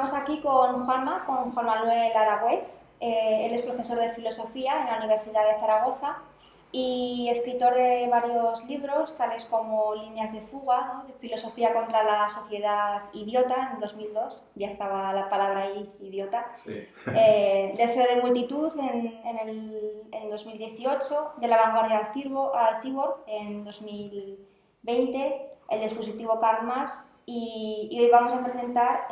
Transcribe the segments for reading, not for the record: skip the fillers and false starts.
Estamos aquí con Juan Manuel Aragüés. Él es profesor de filosofía en la Universidad de Zaragoza y escritor de varios libros, tales como Líneas de fuga, ¿no?, de filosofía contra la sociedad idiota, en 2002, ya estaba la palabra ahí, idiota. Sí. Deseo de multitud en 2018, De la vanguardia al cyborg en 2020, El dispositivo Karl Marx, y hoy vamos a presentar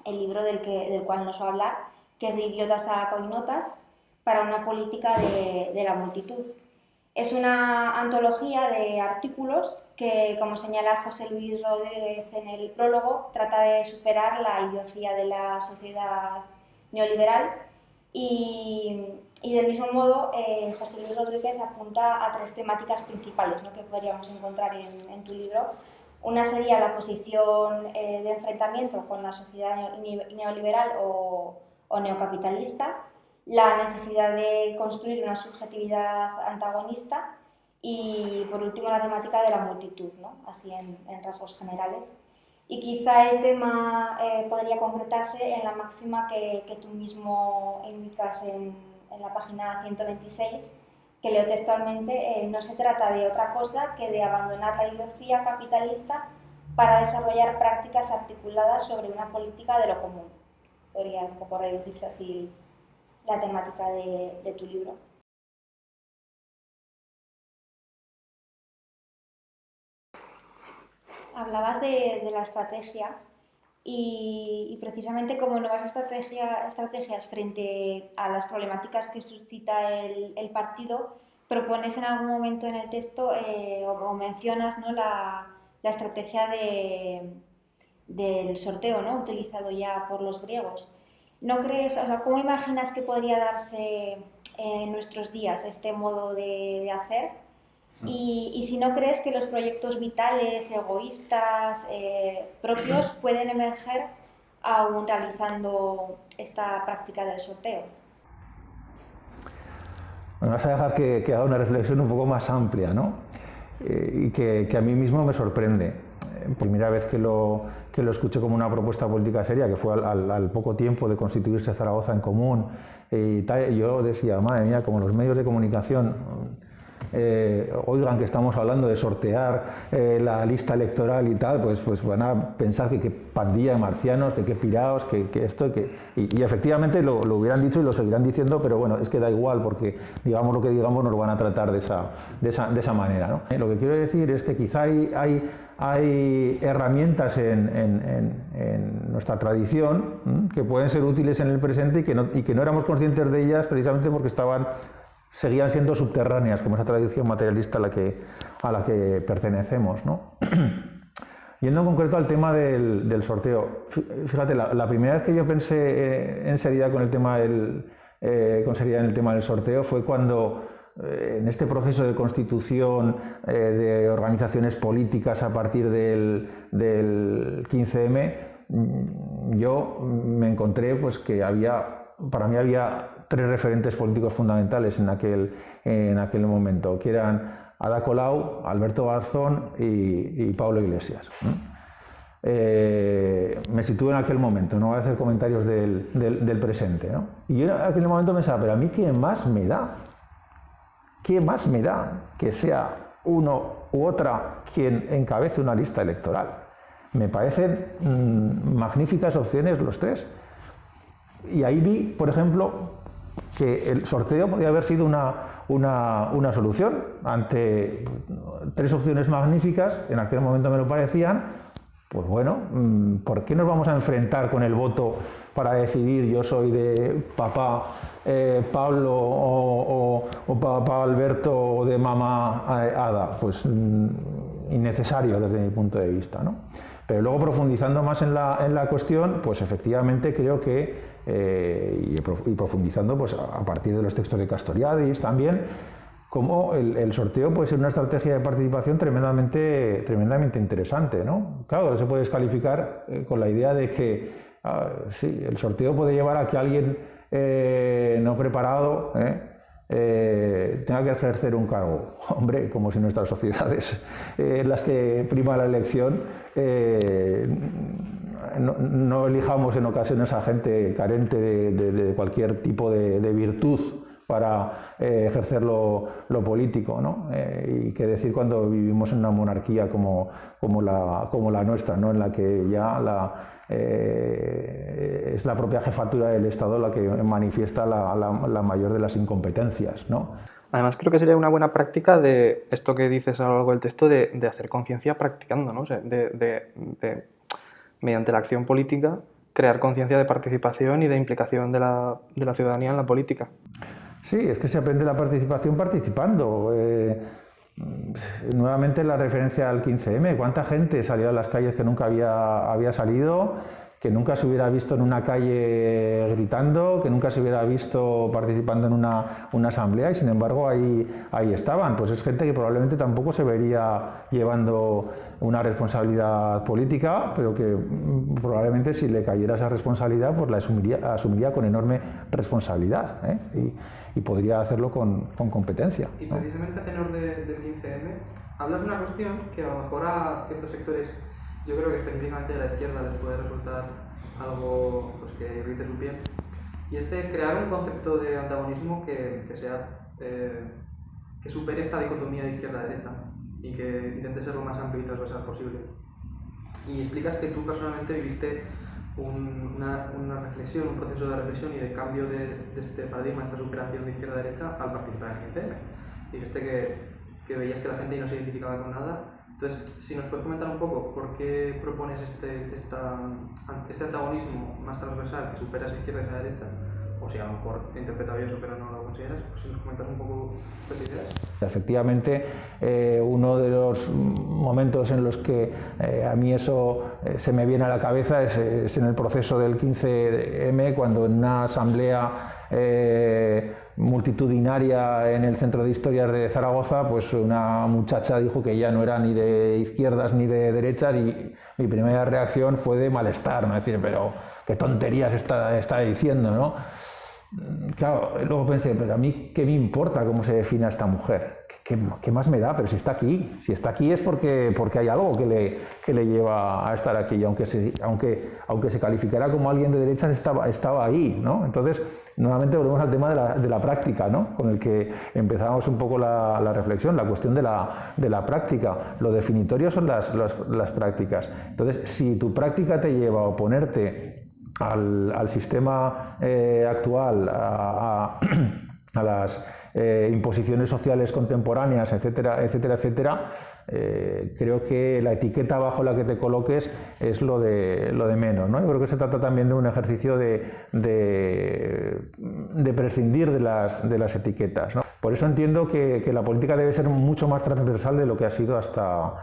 el libro del cual nos va a hablar, que es De idiotas a coinotas, para una política de la multitud. Es una antología de artículos que, como señala José Luis Rodríguez en el prólogo, trata de superar la idiotía de la sociedad neoliberal y del mismo modo José Luis Rodríguez apunta a tres temáticas principales, ¿no?, que podríamos encontrar en tu libro. Una sería la posición de enfrentamiento con la sociedad neoliberal o neocapitalista, la necesidad de construir una subjetividad antagonista y, por último, la temática de la multitud, ¿no?, así en rasgos generales. Y quizá el tema podría concretarse en la máxima que tú mismo indicas en la página 126, que leo textualmente: no se trata de otra cosa que de abandonar la ideología capitalista para desarrollar prácticas articuladas sobre una política de lo común. Podría un poco reducirse así la temática de tu libro. Hablabas de la estrategia y precisamente como nuevas estrategias frente a las problemáticas que suscita el partido, propones en algún momento en el texto o mencionas, ¿no?, la estrategia del sorteo, ¿no?, utilizado ya por los griegos. ¿No crees, o sea, cómo imaginas que podría darse en nuestros días este modo de hacer? Y si no crees que los proyectos vitales, egoístas, propios pueden emerger aún realizando esta práctica del sorteo. Me vas a dejar que haga una reflexión un poco más amplia, ¿no? Y que a mí mismo me sorprende. Primera vez que lo escuché como una propuesta política seria, que fue al poco tiempo de constituirse Zaragoza en Común, y tal, yo decía, madre mía, como los medios de comunicación oigan que estamos hablando de sortear la lista electoral y tal, pues van a pensar que pandilla de marcianos, que piraos, que esto, y efectivamente lo hubieran dicho y lo seguirán diciendo, pero bueno, es que da igual, porque digamos lo que digamos nos van a tratar de esa manera, ¿no? Lo que quiero decir es que quizá hay herramientas en nuestra tradición que pueden ser útiles en el presente y que no éramos conscientes de ellas precisamente porque seguían siendo subterráneas, como esa tradición materialista a la que pertenecemos, ¿no? Yendo en concreto al tema del sorteo, fíjate, la primera vez que yo pensé en seriedad en el tema del sorteo fue cuando en este proceso de constitución de organizaciones políticas a partir del 15M, yo me encontré pues que para mí había tres referentes políticos fundamentales en aquel momento, que eran Ada Colau, Alberto Garzón y Pablo Iglesias. Me sitúo en aquel momento, no voy a hacer comentarios del presente, ¿no? Y yo en aquel momento pensaba, pero a mí ¿qué más me da? ¿Qué más me da que sea uno u otra quien encabece una lista electoral? Me parecen magníficas opciones los tres. Y ahí vi, por ejemplo, que el sorteo podía haber sido una solución ante tres opciones magníficas, en aquel momento me lo parecían. Pues bueno, ¿por qué nos vamos a enfrentar con el voto para decidir yo soy de papá Pablo o papá Alberto o de mamá Ada? Pues innecesario desde mi punto de vista, ¿no? Pero luego, profundizando más en la cuestión, pues efectivamente creo que, y profundizando pues a partir de los textos de Castoriadis también, como el sorteo puede ser una estrategia de participación tremendamente interesante, ¿no? Claro, se puede descalificar con la idea de que sí, el sorteo puede llevar a que alguien no preparado tenga que ejercer un cargo. Hombre, como si nuestras sociedades en las que prima la elección no elijamos en ocasiones a gente carente de cualquier tipo de virtud para ejercer lo político, ¿no? Y qué decir cuando vivimos en una monarquía como la nuestra, ¿no? En la que ya es la propia jefatura del Estado la que manifiesta la mayor de las incompetencias, ¿no? Además, creo que sería una buena práctica de esto que dices a lo largo del texto, de hacer conciencia practicando, ¿no? O sea, mediante la acción política, crear conciencia de participación y de implicación de la ciudadanía en la política. Sí, es que se aprende la participación participando. Nuevamente la referencia al 15M. ¿Cuánta gente salió a las calles que nunca había salido, que nunca se hubiera visto en una calle gritando, que nunca se hubiera visto participando en una asamblea, y sin embargo ahí estaban? Pues es gente que probablemente tampoco se vería llevando una responsabilidad política, pero que probablemente si le cayera esa responsabilidad, pues la asumiría con enorme responsabilidad, ¿eh? Y podría hacerlo con competencia, Y ¿no? precisamente a tenor del 15M, hablas de una cuestión que a lo mejor a ciertos sectores, yo creo que específicamente de la izquierda, les puede resultar algo pues, que irrite su piel, y es de crear un concepto de antagonismo que supere esta dicotomía de izquierda-derecha y que intente ser lo más amplio y transversal posible. Y explicas que tú personalmente viviste una reflexión, un proceso de reflexión y de cambio de este paradigma, esta superación de izquierda-derecha al participar en el 15M. Dijiste que veías que la gente no se identificaba con nada. Entonces, si nos puedes comentar un poco por qué propones este antagonismo más transversal que supera esa izquierda y esa derecha, o si a lo mejor he interpretado eso pero no lo consideras, pues si nos comentas un poco estas ideas. Efectivamente, uno de los momentos en los que a mí eso se me viene a la cabeza es en el proceso del 15M, cuando en una asamblea multitudinaria en el Centro de Historias de Zaragoza, pues una muchacha dijo que ella no era ni de izquierdas ni de derechas, y mi primera reacción fue de malestar, ¿no? Es decir, pero qué tonterías está diciendo, ¿no? Claro, luego pensé, pero a mí qué me importa cómo se define a esta mujer, ¿qué más me da? Pero si está aquí es porque hay algo que le lleva a estar aquí, y aunque se calificara como alguien de derechas, estaba ahí, ¿no? Entonces, nuevamente volvemos al tema de la práctica, ¿no? Con el que empezamos un poco la reflexión, la cuestión de la práctica. Lo definitorio son las prácticas. Entonces, si tu práctica te lleva a oponerte al sistema actual, a las imposiciones sociales contemporáneas, etcétera, etcétera, etcétera, creo que la etiqueta bajo la que te coloques es lo de menos, ¿no? Yo creo que se trata también de un ejercicio de prescindir de las etiquetas, ¿no? Por eso entiendo que la política debe ser mucho más transversal de lo que ha sido hasta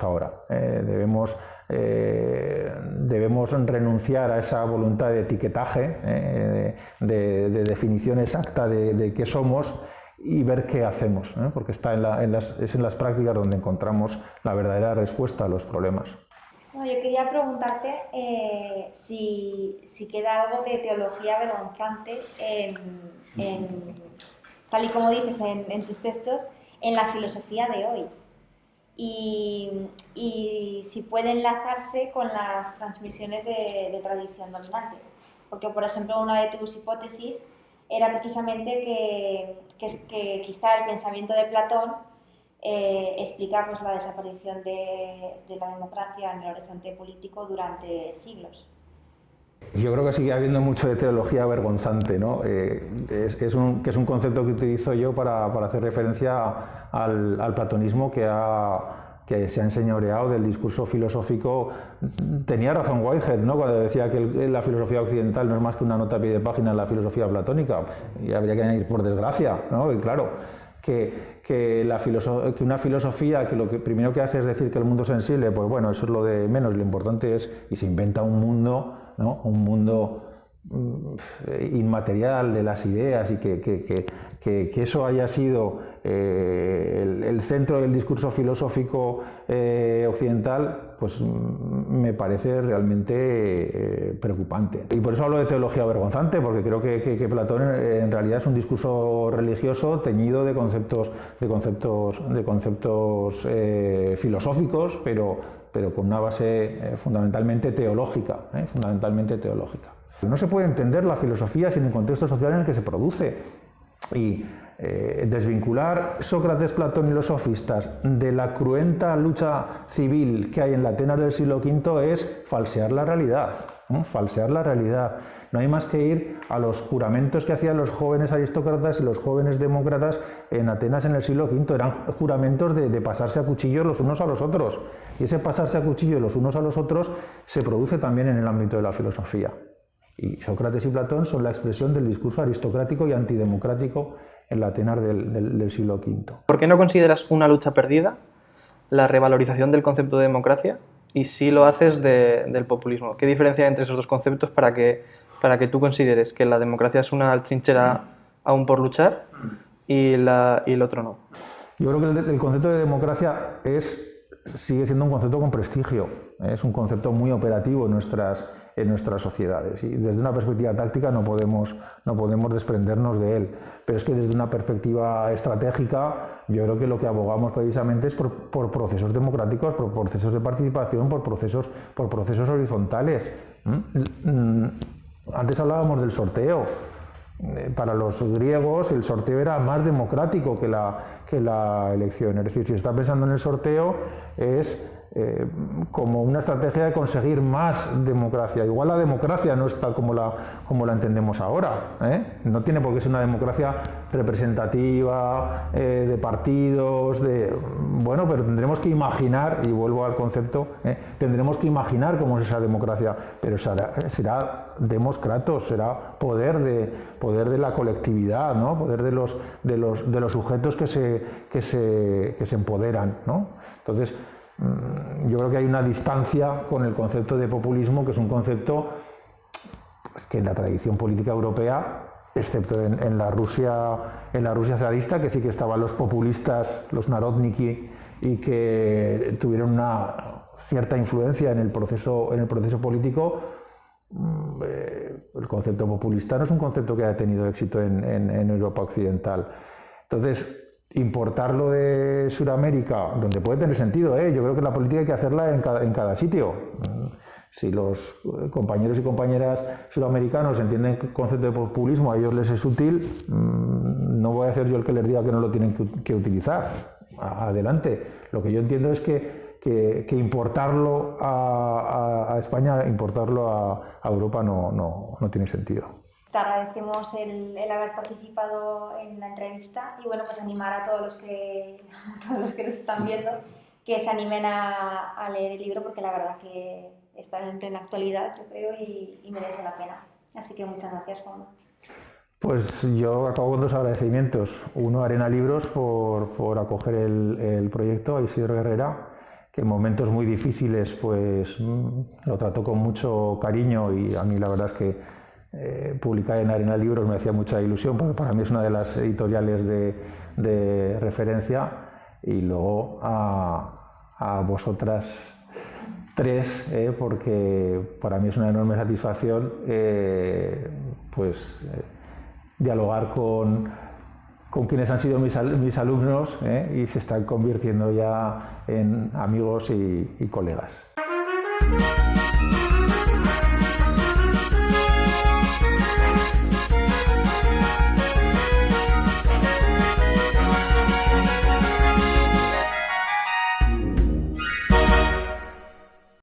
ahora. Debemos renunciar a esa voluntad de etiquetaje, de definición exacta de qué somos, y ver qué hacemos, porque es en las prácticas donde encontramos la verdadera respuesta a los problemas. Bueno, yo quería preguntarte si queda algo de teología vergonzante, tal y como dices en tus textos, en la filosofía de hoy. Y si puede enlazarse con las transmisiones de tradición dominante. Porque, por ejemplo, una de tus hipótesis era precisamente que quizá el pensamiento de Platón explica pues, la desaparición de la democracia en el horizonte político durante siglos. Yo creo que sigue habiendo mucho de teología vergonzante, ¿no? Que es un concepto que utilizo yo para hacer referencia al platonismo que se ha enseñoreado del discurso filosófico. Tenía razón Whitehead, ¿no? Cuando decía que la filosofía occidental no es más que una nota a pie de página en la filosofía platónica, y habría que añadir por desgracia, ¿no? Y claro, que una filosofía que lo que primero que hace es decir que el mundo es sensible, pues bueno, eso es lo de menos. Lo importante es, y se inventa un mundo, ¿no? Un mundo inmaterial de las ideas, y que eso haya sido el centro del discurso filosófico occidental, pues me parece realmente preocupante. Y por eso hablo de teología vergonzante, porque creo que Platón en realidad es un discurso religioso teñido de conceptos filosóficos, pero con una base fundamentalmente teológica. No se puede entender la filosofía sin el contexto social en el que se produce. Y desvincular Sócrates, Platón y los sofistas de la cruenta lucha civil que hay en la Atenas del siglo V es falsear la realidad, ¿no? Falsear la realidad. No hay más que ir a los juramentos que hacían los jóvenes aristócratas y los jóvenes demócratas en Atenas en el siglo V. Eran juramentos de pasarse a cuchillo los unos a los otros. Y ese pasarse a cuchillo los unos a los otros se produce también en el ámbito de la filosofía. Y Sócrates y Platón son la expresión del discurso aristocrático y antidemocrático en la Atenas del siglo V. ¿Por qué no consideras una lucha perdida la revalorización del concepto de democracia y sí lo haces del populismo? ¿Qué diferencia hay entre esos dos conceptos para que tú consideres que la democracia es una trinchera aún por luchar y el otro no? Yo creo que el concepto de democracia sigue siendo un concepto con prestigio. Es un concepto muy operativo en nuestras sociedades, y desde una perspectiva táctica no podemos desprendernos de él, pero es que desde una perspectiva estratégica yo creo que lo que abogamos precisamente es por procesos democráticos, por procesos de participación, por procesos horizontales. Antes hablábamos del sorteo. Para los griegos el sorteo era más democrático que la elección, es decir, si está pensando en el sorteo es como una estrategia de conseguir más democracia. Igual la democracia no es tal como la entendemos ahora, ¿eh? No tiene por qué ser una democracia representativa, de partidos, bueno, pero tendremos que imaginar, y vuelvo al concepto, tendremos que imaginar cómo es esa democracia, pero será demócratos, será poder de la colectividad, ¿no? Poder de los sujetos que se empoderan, ¿no? Entonces, yo creo que hay una distancia con el concepto de populismo, que es un concepto que en la tradición política europea, excepto en la Rusia zarista, que sí que estaban los populistas, los narodniki, y que tuvieron una cierta influencia en el proceso político. El concepto populista no es un concepto que haya tenido éxito en Europa occidental. Entonces, importarlo de Sudamérica, donde puede tener sentido, yo creo que la política hay que hacerla en cada sitio. Si los compañeros y compañeras sudamericanos entienden el concepto de populismo, a ellos les es útil, no voy a ser yo el que les diga que no lo tienen que utilizar. Adelante. Lo que yo entiendo es que importarlo a España, importarlo a Europa no tiene sentido. Te agradecemos el haber participado en la entrevista y bueno, pues animar a todos los que nos están viendo que se animen a leer el libro, porque la verdad que está en plena actualidad, yo creo, y merece la pena. Así que muchas gracias, Juan. Pues yo acabo con dos agradecimientos. Uno a Arena Libros por acoger el proyecto, a Isidro Herrera, que en momentos muy difíciles pues lo trató con mucho cariño, y a mí la verdad es que publicar en Arena Libros me hacía mucha ilusión, porque para mí es una de las editoriales de referencia. Y luego a vosotras tres, porque para mí es una enorme satisfacción dialogar con quienes han sido mis alumnos, y se están convirtiendo ya en amigos y colegas.